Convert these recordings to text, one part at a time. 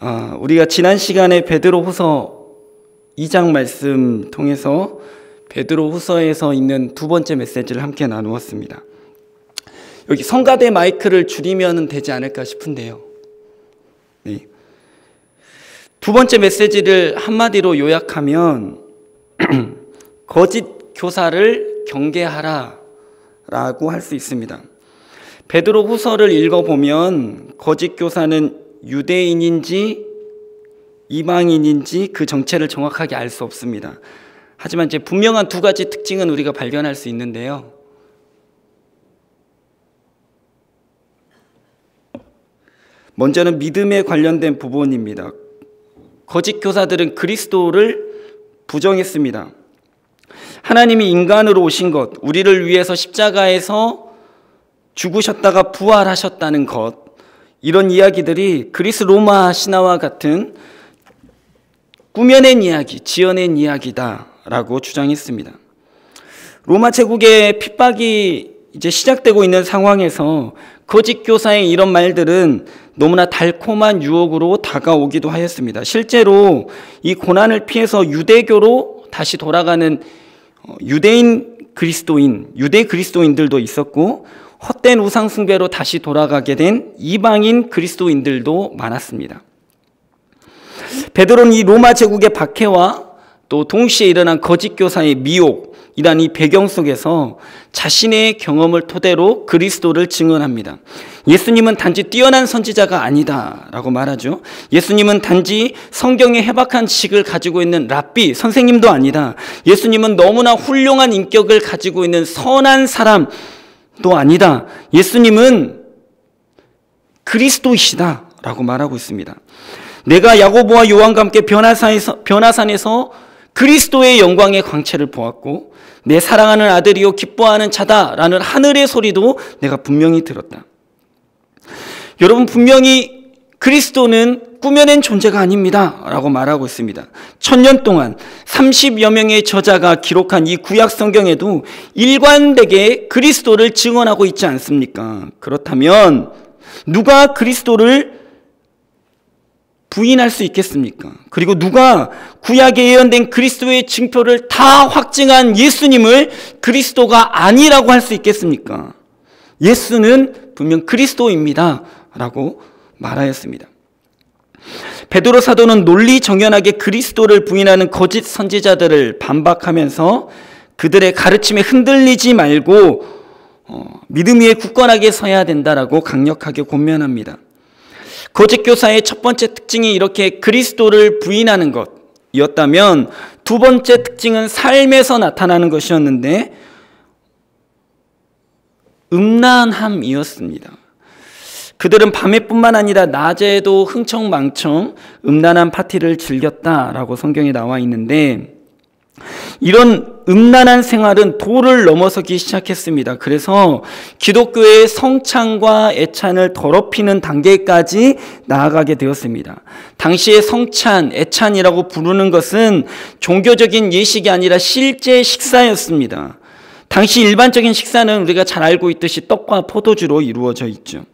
우리가 지난 시간에 베드로후서 2장 말씀 통해서 베드로후서에서 있는 두 번째 메시지를 함께 나누었습니다. 여기 성가대 마이크를 줄이면 되지 않을까 싶은데요. 네. 두 번째 메시지를 한마디로 요약하면 거짓 교사를 경계하라 라고 할 수 있습니다. 베드로후서를 읽어보면 거짓 교사는 유대인인지 이방인인지 그 정체를 정확하게 알 수 없습니다. 하지만 이제 분명한 두 가지 특징은 우리가 발견할 수 있는데요. 먼저는 믿음에 관련된 부분입니다. 거짓 교사들은 그리스도를 부정했습니다. 하나님이 인간으로 오신 것, 우리를 위해서 십자가에서 죽으셨다가 부활하셨다는 것, 이런 이야기들이 그리스 로마 신화와 같은 꾸며낸 이야기, 지어낸 이야기다라고 주장했습니다. 로마 제국의 핍박이 이제 시작되고 있는 상황에서 거짓 교사의 이런 말들은 너무나 달콤한 유혹으로 다가오기도 하였습니다. 실제로 이 고난을 피해서 유대교로 다시 돌아가는 유대 그리스도인들도 있었고, 헛된 우상 숭배로 다시 돌아가게 된 이방인 그리스도인들도 많았습니다. 베드로는 이 로마 제국의 박해와 또 동시에 일어난 거짓 교사의 미혹이란 이 배경 속에서 자신의 경험을 토대로 그리스도를 증언합니다. 예수님은 단지 뛰어난 선지자가 아니다라고 말하죠. 예수님은 단지 성경의 해박한 지식을 가지고 있는 랍비, 선생님도 아니다. 예수님은 너무나 훌륭한 인격을 가지고 있는 선한 사람도 아니다. 예수님은 그리스도이시다라고 말하고 있습니다. 내가 야고보와 요한과 함께 변화산에서 그리스도의 영광의 광채를 보았고 내 사랑하는 아들이요 기뻐하는 자다라는 하늘의 소리도 내가 분명히 들었다. 여러분, 분명히 그리스도는 꾸며낸 존재가 아닙니다 라고 말하고 있습니다. 1000년 동안 30여 명의 저자가 기록한 이 구약 성경에도 일관되게 그리스도를 증언하고 있지 않습니까? 그렇다면 누가 그리스도를 부인할 수 있겠습니까? 그리고 누가 구약에 예언된 그리스도의 증표를 다 확증한 예수님을 그리스도가 아니라고 할 수 있겠습니까? 예수는 분명 그리스도입니다 라고 말하였습니다. 베드로 사도는 논리정연하게 그리스도를 부인하는 거짓 선지자들을 반박하면서 그들의 가르침에 흔들리지 말고 믿음 위에 굳건하게 서야 된다라고 강력하게 권면합니다. 거짓 교사의 첫 번째 특징이 이렇게 그리스도를 부인하는 것이었다면 두 번째 특징은 삶에서 나타나는 것이었는데 음란함이었습니다. 그들은 밤에뿐만 아니라 낮에도 흥청망청 음란한 파티를 즐겼다라고 성경에 나와 있는데, 이런 음란한 생활은 도를 넘어서기 시작했습니다. 그래서 기독교의 성찬과 애찬을 더럽히는 단계까지 나아가게 되었습니다. 당시의 성찬, 애찬이라고 부르는 것은 종교적인 예식이 아니라 실제 식사였습니다. 당시 일반적인 식사는 우리가 잘 알고 있듯이 떡과 포도주로 이루어져 있죠.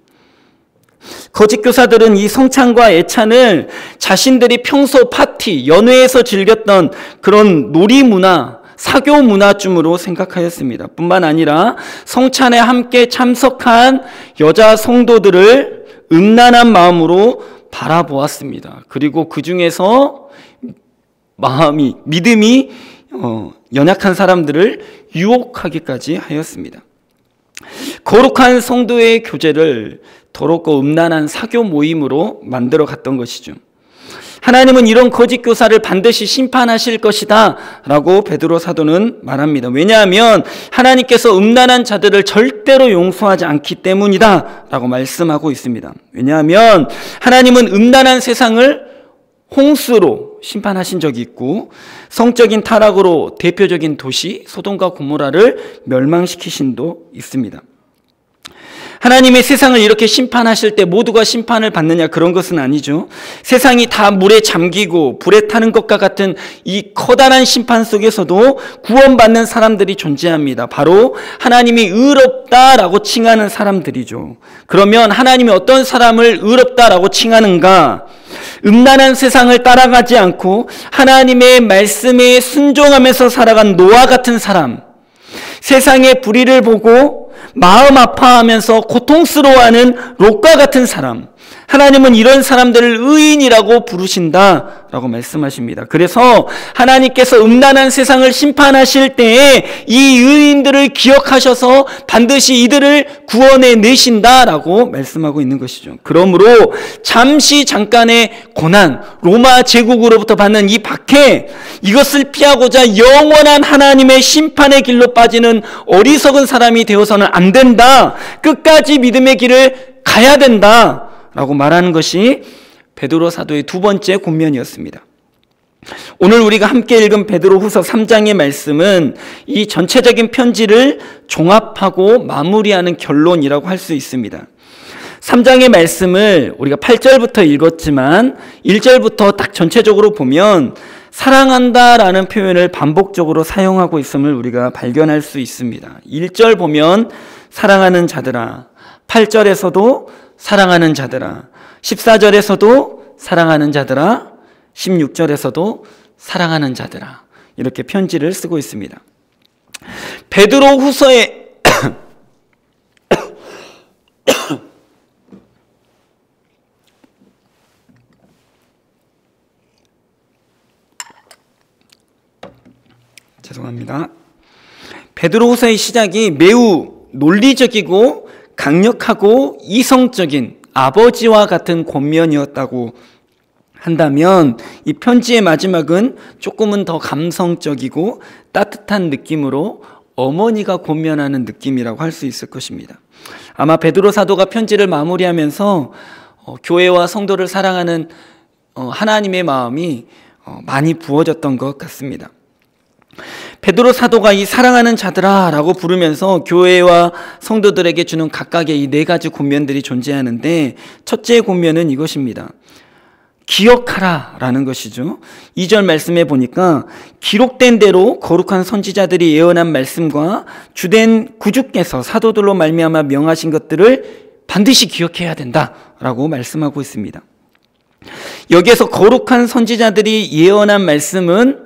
거짓 교사들은 이 성찬과 애찬을 자신들이 평소 파티, 연회에서 즐겼던 그런 놀이 문화, 사교 문화쯤으로 생각하였습니다. 뿐만 아니라 성찬에 함께 참석한 여자 성도들을 음란한 마음으로 바라보았습니다. 그리고 그 중에서 믿음이 연약한 사람들을 유혹하기까지 하였습니다. 거룩한 성도의 교제를 더럽고 음란한 사교 모임으로 만들어 갔던 것이죠. 하나님은 이런 거짓 교사를 반드시 심판하실 것이다 라고 베드로 사도는 말합니다. 왜냐하면 하나님께서 음란한 자들을 절대로 용서하지 않기 때문이다 라고 말씀하고 있습니다. 왜냐하면 하나님은 음란한 세상을 홍수로 심판하신 적이 있고, 성적인 타락으로 대표적인 도시 소돔과 고모라를 멸망시키신 도 있습니다. 하나님의 세상을 이렇게 심판하실 때 모두가 심판을 받느냐, 그런 것은 아니죠. 세상이 다 물에 잠기고 불에 타는 것과 같은 이 커다란 심판 속에서도 구원받는 사람들이 존재합니다. 바로 하나님이 의롭다라고 칭하는 사람들이죠. 그러면 하나님이 어떤 사람을 의롭다라고 칭하는가? 음란한 세상을 따라가지 않고 하나님의 말씀에 순종하면서 살아간 노아 같은 사람, 세상의 불의를 보고 마음 아파하면서 고통스러워하는 롯과 같은 사람, 하나님은 이런 사람들을 의인이라고 부르신다라고 말씀하십니다. 그래서 하나님께서 음란한 세상을 심판하실 때에 이 의인들을 기억하셔서 반드시 이들을 구원해 내신다라고 말씀하고 있는 것이죠. 그러므로 잠깐의 고난, 로마 제국으로부터 받는 이 박해, 이것을 피하고자 영원한 하나님의 심판의 길로 빠지는 어리석은 사람이 되어서는 안 된다. 끝까지 믿음의 길을 가야 된다 라고 말하는 것이 베드로 사도의 두 번째 권면이었습니다. 오늘 우리가 함께 읽은 베드로후서 3장의 말씀은 이 전체적인 편지를 종합하고 마무리하는 결론이라고 할 수 있습니다. 3장의 말씀을 우리가 8절부터 읽었지만 1절부터 딱 전체적으로 보면 사랑한다라는 표현을 반복적으로 사용하고 있음을 우리가 발견할 수 있습니다. 1절 보면 사랑하는 자들아, 8절에서도 사랑하는 자들아, 14절에서도 사랑하는 자들아, 16절에서도 사랑하는 자들아, 이렇게 편지를 쓰고 있습니다. 베드로 후서에 죄송합니다. 베드로 후서의 시작이 매우 논리적이고 강력하고 이성적인 아버지와 같은 권면이었다고 한다면 이 편지의 마지막은 조금은 더 감성적이고 따뜻한 느낌으로 어머니가 권면하는 느낌이라고 할 수 있을 것입니다. 아마 베드로 사도가 편지를 마무리하면서 교회와 성도를 사랑하는 하나님의 마음이 많이 부어졌던 것 같습니다. 베드로 사도가 이 사랑하는 자들아 라고 부르면서 교회와 성도들에게 주는 각각의 이 네 가지 권면들이 존재하는데, 첫째 권면은 이것입니다. 기억하라 라는 것이죠. 2절 말씀에 보니까 기록된 대로 거룩한 선지자들이 예언한 말씀과 주된 구주께서 사도들로 말미암아 명하신 것들을 반드시 기억해야 된다라고 말씀하고 있습니다. 여기에서 거룩한 선지자들이 예언한 말씀은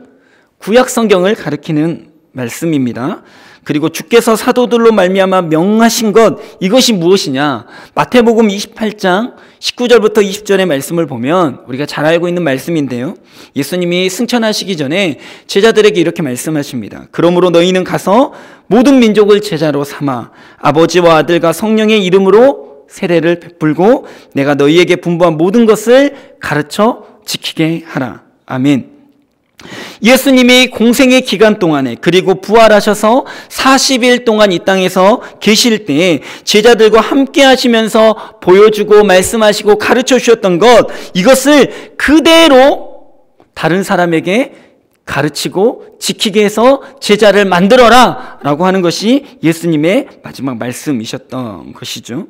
구약 성경을 가리키는 말씀입니다. 그리고 주께서 사도들로 말미암아 명하신 것, 이것이 무엇이냐? 마태복음 28장 19절부터 20절의 말씀을 보면 우리가 잘 알고 있는 말씀인데요, 예수님이 승천하시기 전에 제자들에게 이렇게 말씀하십니다. 그러므로 너희는 가서 모든 민족을 제자로 삼아 아버지와 아들과 성령의 이름으로 세례를 베풀고 내가 너희에게 분부한 모든 것을 가르쳐 지키게 하라. 아멘. 예수님이 공생의 기간 동안에, 그리고 부활하셔서 40일 동안 이 땅에서 계실 때 제자들과 함께 하시면서 보여주고 말씀하시고 가르쳐 주셨던 것, 이것을 그대로 다른 사람에게 가르치고 지키게 해서 제자를 만들어라 라고 하는 것이 예수님의 마지막 말씀이셨던 것이죠.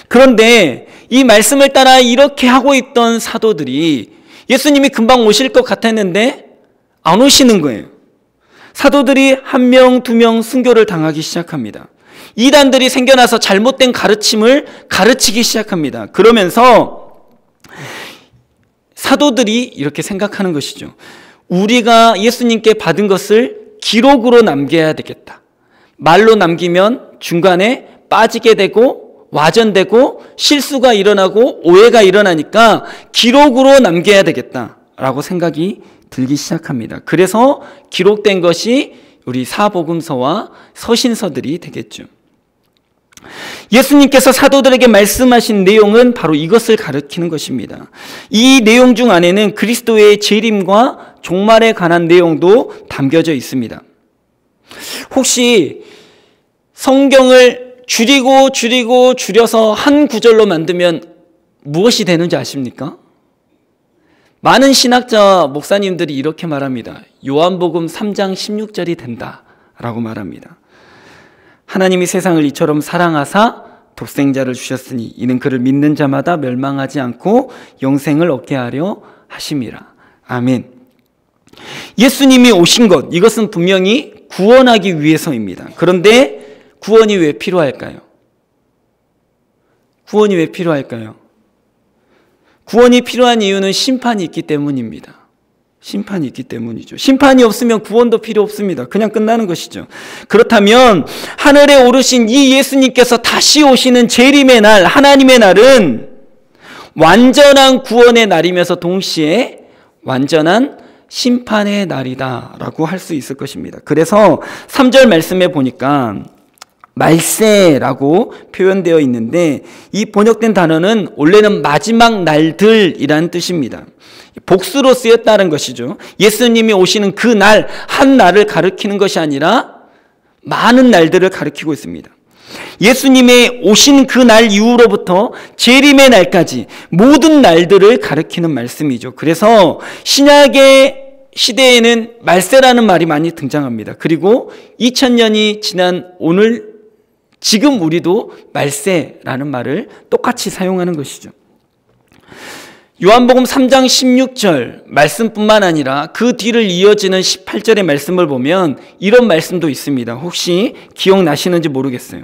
그런데 이 말씀을 따라 이렇게 하고 있던 사도들이 예수님이 금방 오실 것 같았는데 안 오시는 거예요. 사도들이 1명, 2명 순교를 당하기 시작합니다. 이단들이 생겨나서 잘못된 가르침을 가르치기 시작합니다. 그러면서 사도들이 이렇게 생각하는 것이죠. 우리가 예수님께 받은 것을 기록으로 남겨야 되겠다. 말로 남기면 중간에 빠지게 되고 와전되고 실수가 일어나고 오해가 일어나니까 기록으로 남겨야 되겠다라고 생각이 들기 시작합니다. 그래서 기록된 것이 우리 사복음서와 서신서들이 되겠죠. 예수님께서 사도들에게 말씀하신 내용은 바로 이것을 가리키는 것입니다. 이 내용 중 안에는 그리스도의 재림과 종말에 관한 내용도 담겨져 있습니다. 혹시 성경을 줄여서 한 구절로 만들면 무엇이 되는지 아십니까? 많은 신학자 목사님들이 이렇게 말합니다. 요한복음 3장 16절이 된다라고 말합니다. 하나님이 세상을 이처럼 사랑하사 독생자를 주셨으니 이는 그를 믿는 자마다 멸망하지 않고 영생을 얻게 하려 하심이라. 아멘. 예수님이 오신 것, 이것은 분명히 구원하기 위해서입니다. 그런데 구원이 왜 필요할까요? 구원이 왜 필요할까요? 구원이 필요한 이유는 심판이 있기 때문입니다. 심판이 있기 때문이죠. 심판이 없으면 구원도 필요 없습니다. 그냥 끝나는 것이죠. 그렇다면 하늘에 오르신 이 예수님께서 다시 오시는 재림의 날, 하나님의 날은 완전한 구원의 날이면서 동시에 완전한 심판의 날이다라고 할 수 있을 것입니다. 그래서 3절 말씀에 보니까 말세라고 표현되어 있는데 이 번역된 단어는 원래는 마지막 날들이라는 뜻입니다. 복수로 쓰였다는 것이죠. 예수님이 오시는 그 날, 한 날을 가리키는 것이 아니라 많은 날들을 가리키고 있습니다. 예수님의 오신 그 날 이후로부터 재림의 날까지 모든 날들을 가리키는 말씀이죠. 그래서 신약의 시대에는 말세라는 말이 많이 등장합니다. 그리고 2000년이 지난 오늘 지금 우리도 말세라는 말을 똑같이 사용하는 것이죠. 요한복음 3장 16절 말씀뿐만 아니라 그 뒤를 이어지는 18절의 말씀을 보면 이런 말씀도 있습니다. 혹시 기억나시는지 모르겠어요.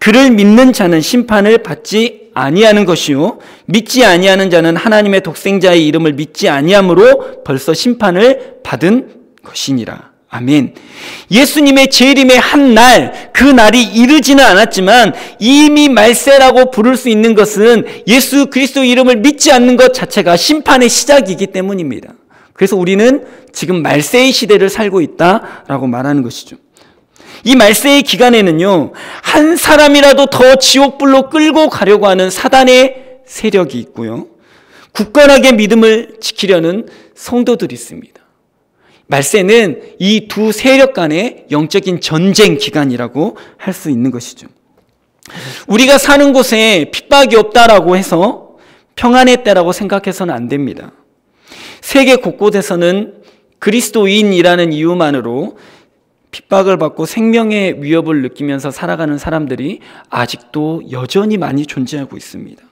그를 믿는 자는 심판을 받지 아니하는 것이요 믿지 아니하는 자는 하나님의 독생자의 이름을 믿지 아니함으로 벌써 심판을 받은 것이니라. 아멘. 예수님의 재림의 한 날, 그 날이 이르지는 않았지만 이미 말세라고 부를 수 있는 것은 예수 그리스도 이름을 믿지 않는 것 자체가 심판의 시작이기 때문입니다. 그래서 우리는 지금 말세의 시대를 살고 있다라고 말하는 것이죠. 이 말세의 기간에는요, 한 사람이라도 더 지옥불로 끌고 가려고 하는 사단의 세력이 있고요, 굳건하게 믿음을 지키려는 성도들이 있습니다. 말세는 이 두 세력 간의 영적인 전쟁 기간이라고 할 수 있는 것이죠. 우리가 사는 곳에 핍박이 없다라고 해서 평안의 때라고 생각해서는 안 됩니다. 세계 곳곳에서는 그리스도인이라는 이유만으로 핍박을 받고 생명의 위협을 느끼면서 살아가는 사람들이 아직도 여전히 많이 존재하고 있습니다.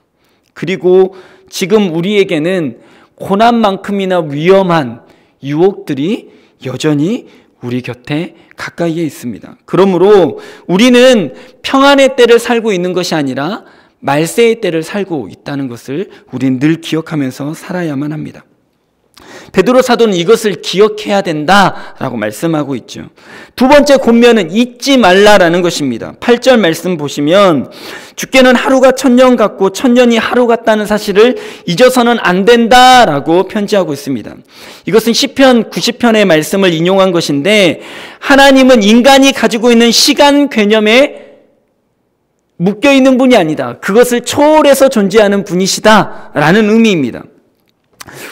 그리고 지금 우리에게는 고난만큼이나 위험한 유혹들이 여전히 우리 곁에 가까이에 있습니다. 그러므로 우리는 평안의 때를 살고 있는 것이 아니라 말세의 때를 살고 있다는 것을 우리는 늘 기억하면서 살아야만 합니다. 베드로 사도는 이것을 기억해야 된다라고 말씀하고 있죠. 두 번째 권면은 잊지 말라라는 것입니다. 8절 말씀 보시면 주께는 하루가 1000년 같고 1000년이 하루 같다는 사실을 잊어서는 안 된다라고 편지하고 있습니다. 이것은 시편 90편의 말씀을 인용한 것인데 하나님은 인간이 가지고 있는 시간 개념에 묶여있는 분이 아니다. 그것을 초월해서 존재하는 분이시다라는 의미입니다.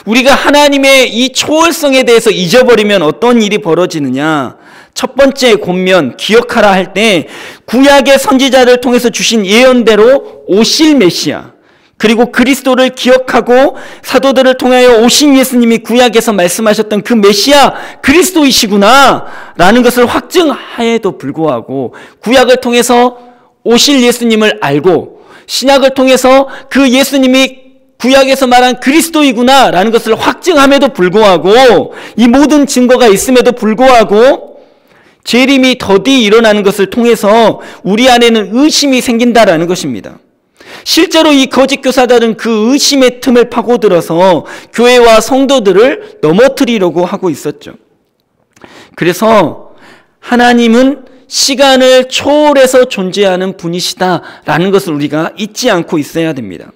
우리가 하나님의 이 초월성에 대해서 잊어버리면 어떤 일이 벌어지느냐? 첫 번째 권면, 기억하라 할 때 구약의 선지자를 통해서 주신 예언대로 오실 메시아, 그리고 그리스도를 기억하고 사도들을 통하여 오신 예수님이 구약에서 말씀하셨던 그 메시아 그리스도이시구나 라는 것을 확증하에도 불구하고 구약을 통해서 오실 예수님을 알고 신약을 통해서 그 예수님이 구약에서 말한 그리스도이구나 라는 것을 확증함에도 불구하고 이 모든 증거가 있음에도 불구하고 재림이 더디 일어나는 것을 통해서 우리 안에는 의심이 생긴다라는 것입니다. 실제로 이 거짓 교사들은 그 의심의 틈을 파고들어서 교회와 성도들을 넘어뜨리려고 하고 있었죠. 그래서 하나님은 시간을 초월해서 존재하는 분이시다라는 것을 우리가 잊지 않고 있어야 됩니다.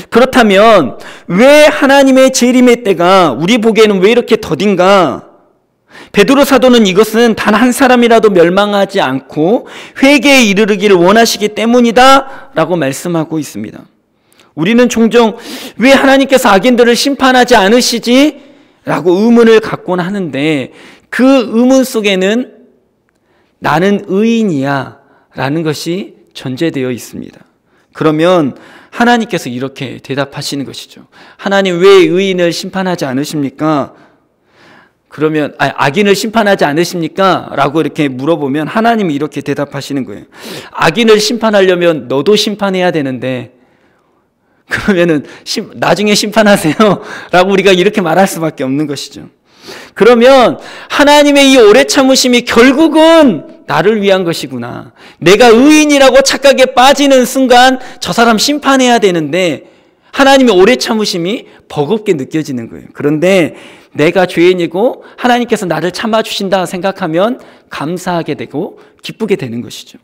그렇다면 왜 하나님의 재림의 때가 우리 보기에는 왜 이렇게 더딘가? 베드로 사도는 이것은 단 한 사람이라도 멸망하지 않고 회개에 이르르기를 원하시기 때문이다 라고 말씀하고 있습니다. 우리는 종종 왜 하나님께서 악인들을 심판하지 않으시지? 라고 의문을 갖곤 하는데 그 의문 속에는 나는 의인이야 라는 것이 전제되어 있습니다. 그러면 하나님께서 이렇게 대답하시는 것이죠. 하나님 왜 의인을 심판하지 않으십니까? 그러면 악인을 심판하지 않으십니까? 라고 이렇게 물어보면 하나님이 이렇게 대답하시는 거예요. 악인을 심판하려면 너도 심판해야 되는데 그러면은 나중에 심판하세요 라고 우리가 이렇게 말할 수밖에 없는 것이죠. 그러면 하나님의 이 오래 참으심이 결국은 나를 위한 것이구나. 내가 의인이라고 착각에 빠지는 순간 저 사람 심판해야 되는데 하나님의 오래 참으심이 버겁게 느껴지는 거예요. 그런데 내가 죄인이고 하나님께서 나를 참아주신다 생각하면 감사하게 되고 기쁘게 되는 것이죠.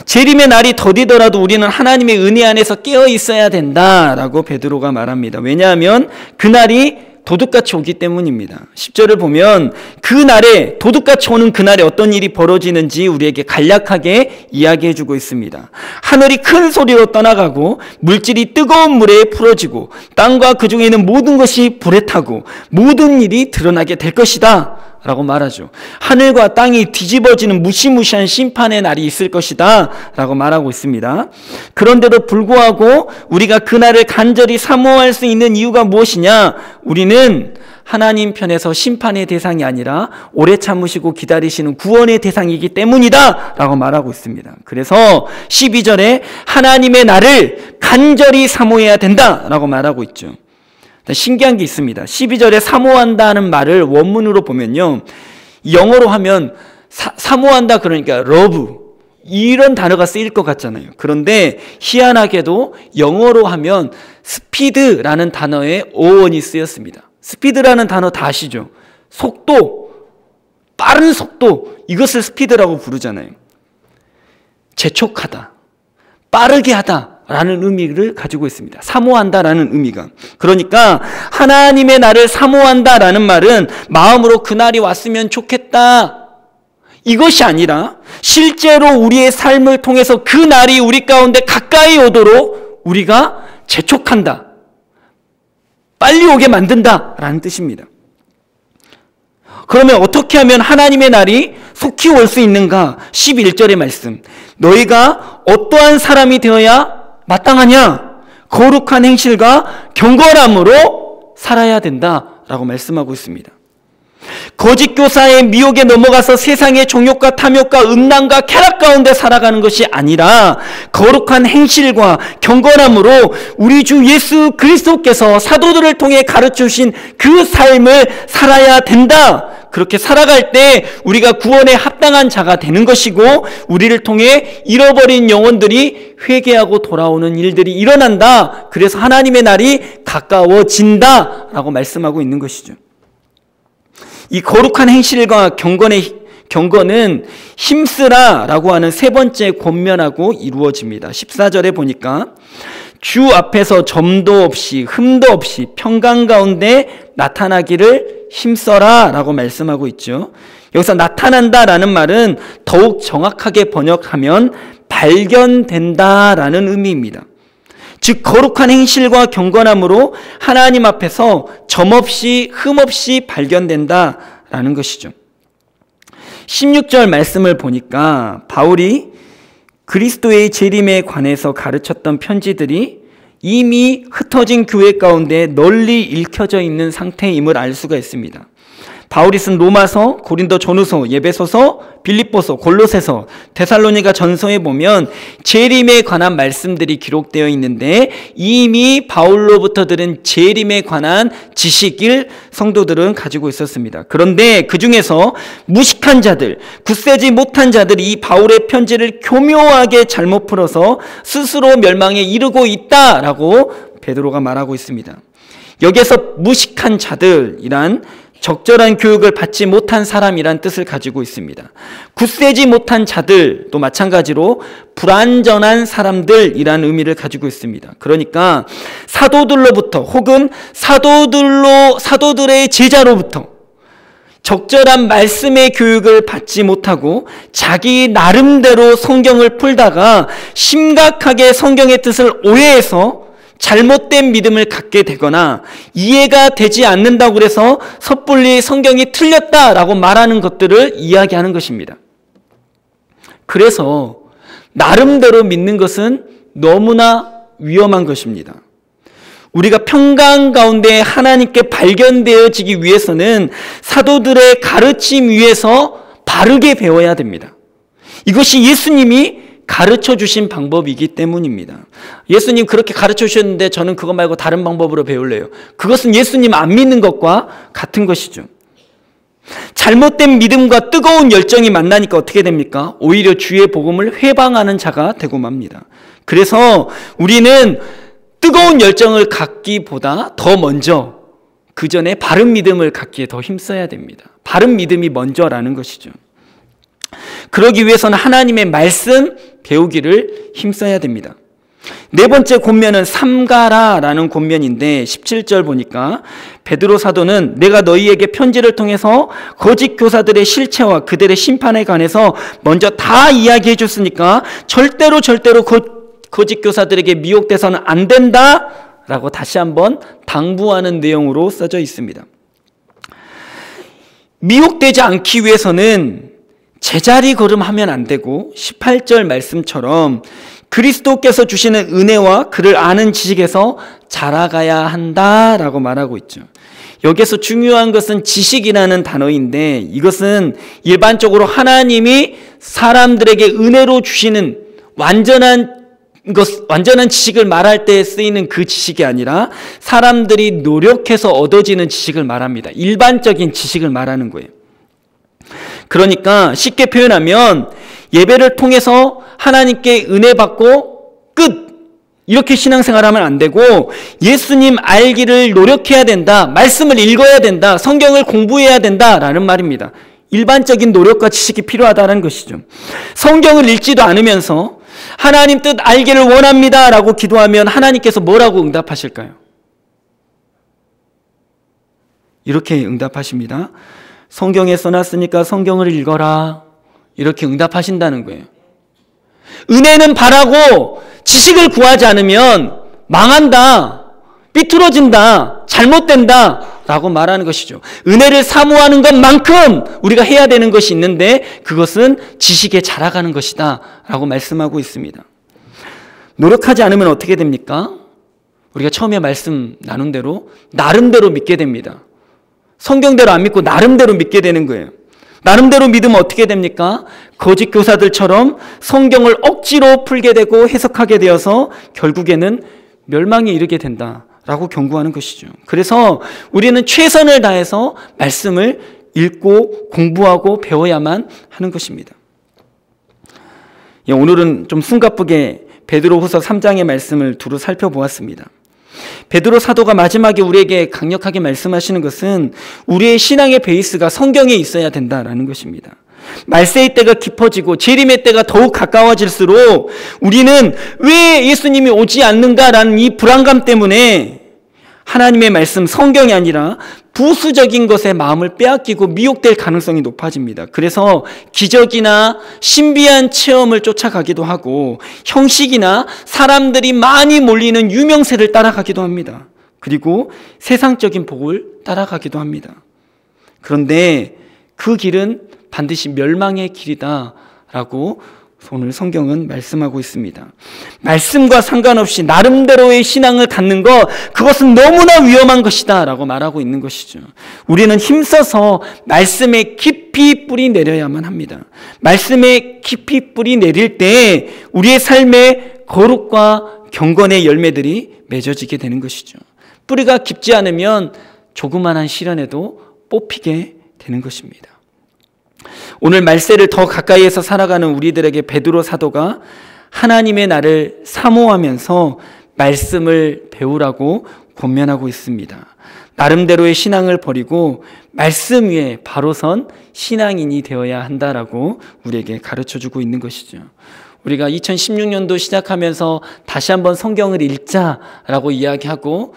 재림의 날이 더디더라도 우리는 하나님의 은혜 안에서 깨어 있어야 된다라고 베드로가 말합니다. 왜냐하면 그날이 도둑같이 오기 때문입니다. 10절을 보면 그날에, 도둑같이 오는 그날에 어떤 일이 벌어지는지 우리에게 간략하게 이야기해주고 있습니다. 하늘이 큰 소리로 떠나가고 물질이 뜨거운 물에 풀어지고 땅과 그 중에 있는 모든 것이 불에 타고 모든 일이 드러나게 될 것이다 라고 말하죠. 하늘과 땅이 뒤집어지는 무시무시한 심판의 날이 있을 것이다 라고 말하고 있습니다. 그런데도 불구하고 우리가 그날을 간절히 사모할 수 있는 이유가 무엇이냐? 우리는 하나님 편에서 심판의 대상이 아니라 오래 참으시고 기다리시는 구원의 대상이기 때문이다 라고 말하고 있습니다. 그래서 12절에 하나님의 날을 간절히 사모해야 된다 라고 말하고 있죠. 신기한 게 있습니다. 12절에 사모한다는 말을 원문으로 보면요, 영어로 하면 사모한다 그러니까 love 이런 단어가 쓰일 것 같잖아요. 그런데 희한하게도 영어로 하면 스피드라는 단어의 어원이 쓰였습니다. 스피드라는 단어 다 아시죠? 속도, 빠른 속도, 이것을 스피드라고 부르잖아요. 재촉하다, 빠르게 하다 라는 의미를 가지고 있습니다. 사모한다라는 의미가. 그러니까 하나님의 날을 사모한다라는 말은 마음으로 그날이 왔으면 좋겠다, 이것이 아니라 실제로 우리의 삶을 통해서 그 날이 우리 가운데 가까이 오도록 우리가 재촉한다, 빨리 오게 만든다라는 뜻입니다. 그러면 어떻게 하면 하나님의 날이 속히 올 수 있는가? 11절의 말씀, 너희가 어떠한 사람이 되어야 마땅하냐? 거룩한 행실과 경건함으로 살아야 된다라고 말씀하고 있습니다. 거짓 교사의 미혹에 넘어가서 세상의 정욕과 탐욕과 음란과 쾌락 가운데 살아가는 것이 아니라 거룩한 행실과 경건함으로 우리 주 예수 그리스도께서 사도들을 통해 가르쳐주신 그 삶을 살아야 된다. 그렇게 살아갈 때 우리가 구원에 합당한 자가 되는 것이고 우리를 통해 잃어버린 영혼들이 회개하고 돌아오는 일들이 일어난다. 그래서 하나님의 날이 가까워진다라고 말씀하고 있는 것이죠. 이 거룩한 행실과 경건은 힘쓰라라고 하는 세 번째 권면하고 이루어집니다. 14절에 보니까 주 앞에서 점도 없이 흠도 없이 평강 가운데 나타나기를 힘써라 라고 말씀하고 있죠. 여기서 나타난다라는 말은 더욱 정확하게 번역하면 발견된다라는 의미입니다. 즉 거룩한 행실과 경건함으로 하나님 앞에서 점없이 흠없이 발견된다라는 것이죠. 16절 말씀을 보니까 바울이 그리스도의 재림에 관해서 가르쳤던 편지들이 이미 흩어진 교회 가운데 널리 읽혀져 있는 상태임을 알 수가 있습니다. 바울이 쓴 로마서, 고린도 전후서, 예배소서, 빌립보서, 골로새서, 데살로니가 전서에 보면 재림에 관한 말씀들이 기록되어 있는데 이미 바울로부터 들은 재림에 관한 지식을 성도들은 가지고 있었습니다. 그런데 그 중에서 무식한 자들, 굳세지 못한 자들이 이 바울의 편지를 교묘하게 잘못 풀어서 스스로 멸망에 이르고 있다라고 베드로가 말하고 있습니다. 여기에서 무식한 자들이란 적절한 교육을 받지 못한 사람이란 뜻을 가지고 있습니다. 굳세지 못한 자들도 마찬가지로 불완전한 사람들이란 의미를 가지고 있습니다. 그러니까 사도들로부터 혹은 사도들의 제자로부터 적절한 말씀의 교육을 받지 못하고 자기 나름대로 성경을 풀다가 심각하게 성경의 뜻을 오해해서 잘못된 믿음을 갖게 되거나 이해가 되지 않는다고 해서 섣불리 성경이 틀렸다라고 말하는 것들을 이야기하는 것입니다. 그래서 나름대로 믿는 것은 너무나 위험한 것입니다. 우리가 평강 가운데 하나님께 발견되어지기 위해서는 사도들의 가르침 위에서 바르게 배워야 됩니다. 이것이 예수님이 가르쳐 주신 방법이기 때문입니다. 예수님 그렇게 가르쳐 주셨는데 저는 그거 말고 다른 방법으로 배울래요. 그것은 예수님 안 믿는 것과 같은 것이죠. 잘못된 믿음과 뜨거운 열정이 만나니까 어떻게 됩니까? 오히려 주의 복음을 회방하는 자가 되고 맙니다. 그래서 우리는 뜨거운 열정을 갖기보다 더 먼저 그 전에 바른 믿음을 갖기에 더 힘써야 됩니다. 바른 믿음이 먼저라는 것이죠. 그러기 위해서는 하나님의 말씀 배우기를 힘써야 됩니다. 네 번째 권면은 삼가라라는 권면인데 17절 보니까 베드로 사도는 내가 너희에게 편지를 통해서 거짓 교사들의 실체와 그들의 심판에 관해서 먼저 다 이야기해 줬으니까 절대로 거짓 교사들에게 미혹돼서는 안 된다라고 다시 한번 당부하는 내용으로 써져 있습니다. 미혹되지 않기 위해서는 제자리 걸음하면 안 되고 18절 말씀처럼 그리스도께서 주시는 은혜와 그를 아는 지식에서 자라가야 한다라고 말하고 있죠. 여기서 중요한 것은 지식이라는 단어인데 이것은 일반적으로 하나님이 사람들에게 은혜로 주시는 완전한 지식을 말할 때 쓰이는 그 지식이 아니라 사람들이 노력해서 얻어지는 지식을 말합니다. 일반적인 지식을 말하는 거예요. 그러니까 쉽게 표현하면 예배를 통해서 하나님께 은혜 받고 끝! 이렇게 신앙생활하면 안 되고 예수님 알기를 노력해야 된다. 말씀을 읽어야 된다. 성경을 공부해야 된다라는 말입니다. 일반적인 노력과 지식이 필요하다는 것이죠. 성경을 읽지도 않으면서 하나님 뜻 알기를 원합니다 라고 기도하면 하나님께서 뭐라고 응답하실까요? 이렇게 응답하십니다. 성경에 써놨으니까 성경을 읽어라. 이렇게 응답하신다는 거예요. 은혜는 바라고 지식을 구하지 않으면 망한다, 삐뚤어진다, 잘못된다 라고 말하는 것이죠. 은혜를 사모하는 것만큼 우리가 해야 되는 것이 있는데 그것은 지식에 자라가는 것이다 라고 말씀하고 있습니다. 노력하지 않으면 어떻게 됩니까? 우리가 처음에 말씀 나눈 대로 나름대로 믿게 됩니다. 성경대로 안 믿고 나름대로 믿게 되는 거예요. 나름대로 믿으면 어떻게 됩니까? 거짓 교사들처럼 성경을 억지로 풀게 되고 해석하게 되어서 결국에는 멸망에 이르게 된다라고 경고하는 것이죠. 그래서 우리는 최선을 다해서 말씀을 읽고 공부하고 배워야만 하는 것입니다. 오늘은 좀 숨가쁘게 베드로후서 3장의 말씀을 두루 살펴보았습니다. 베드로 사도가 마지막에 우리에게 강력하게 말씀하시는 것은 우리의 신앙의 베이스가 성경에 있어야 된다라는 것입니다. 말세의 때가 깊어지고 재림의 때가 더욱 가까워질수록 우리는 왜 예수님이 오지 않는가라는 이 불안감 때문에 하나님의 말씀 성경이 아니라 부수적인 것에 마음을 빼앗기고 미혹될 가능성이 높아집니다. 그래서 기적이나 신비한 체험을 쫓아가기도 하고 형식이나 사람들이 많이 몰리는 유명세를 따라가기도 합니다. 그리고 세상적인 복을 따라가기도 합니다. 그런데 그 길은 반드시 멸망의 길이다라고 오늘 성경은 말씀하고 있습니다. 말씀과 상관없이 나름대로의 신앙을 갖는 것, 그것은 너무나 위험한 것이다 라고 말하고 있는 것이죠. 우리는 힘써서 말씀에 깊이 뿌리 내려야만 합니다. 말씀에 깊이 뿌리 내릴 때 우리의 삶에 거룩과 경건의 열매들이 맺어지게 되는 것이죠. 뿌리가 깊지 않으면 조그만한 시련에도 뽑히게 되는 것입니다. 오늘 말세를 더 가까이에서 살아가는 우리들에게 베드로 사도가 하나님의 날을 사모하면서 말씀을 배우라고 권면하고 있습니다. 나름대로의 신앙을 버리고 말씀 위에 바로 선 신앙인이 되어야 한다라고 우리에게 가르쳐주고 있는 것이죠. 우리가 2016년도 시작하면서 다시 한번 성경을 읽자라고 이야기하고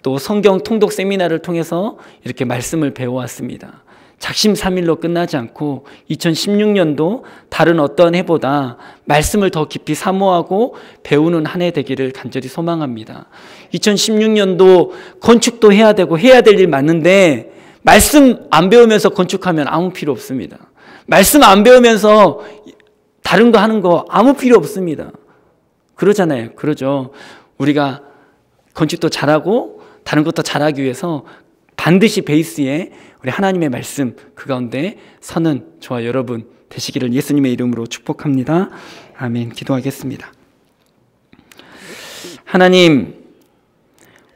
또 성경 통독 세미나를 통해서 이렇게 말씀을 배워왔습니다. 작심삼일로 끝나지 않고 2016년도 다른 어떤 해보다 말씀을 더 깊이 사모하고 배우는 한 해 되기를 간절히 소망합니다. 2016년도 건축도 해야 되고 해야 될 일 많은데 말씀 안 배우면서 건축하면 아무 필요 없습니다. 말씀 안 배우면서 다른 거 하는 거 아무 필요 없습니다. 그러잖아요. 그러죠. 우리가 건축도 잘하고 다른 것도 잘하기 위해서 반드시 베이스에 우리 하나님의 말씀 그 가운데 서는 저와 여러분 되시기를 예수님의 이름으로 축복합니다. 아멘. 기도하겠습니다. 하나님,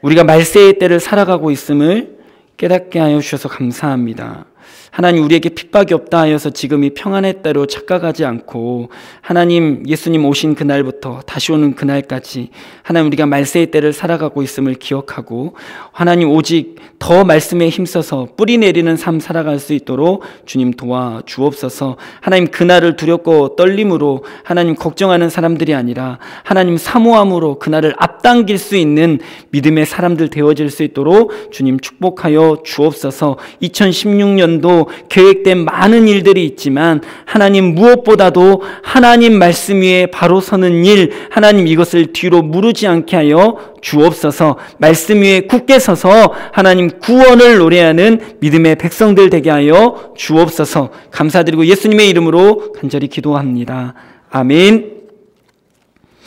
우리가 말세의 때를 살아가고 있음을 깨닫게 하여 주셔서 감사합니다. 하나님 우리에게 핍박이 없다 하여서 지금이 평안의 때로 착각하지 않고 하나님 예수님 오신 그날부터 다시 오는 그날까지 하나님 우리가 말세의 때를 살아가고 있음을 기억하고 하나님 오직 더 말씀에 힘써서 뿌리 내리는 삶 살아갈 수 있도록 주님 도와주옵소서. 하나님 그날을 두렵고 떨림으로 하나님 걱정하는 사람들이 아니라 하나님 사모함으로 그날을 앞당길 수 있는 믿음의 사람들 되어질 수 있도록 주님 축복하여 주옵소서. 2016년도 계획된 많은 일들이 있지만 하나님 무엇보다도 하나님 말씀 위에 바로 서는 일, 하나님 이것을 뒤로 무르지 않게 하여 주옵소서. 말씀 위에 굳게 서서 하나님 구원을 노래하는 믿음의 백성들 되게 하여 주옵소서. 감사드리고 예수님의 이름으로 간절히 기도합니다. 아멘.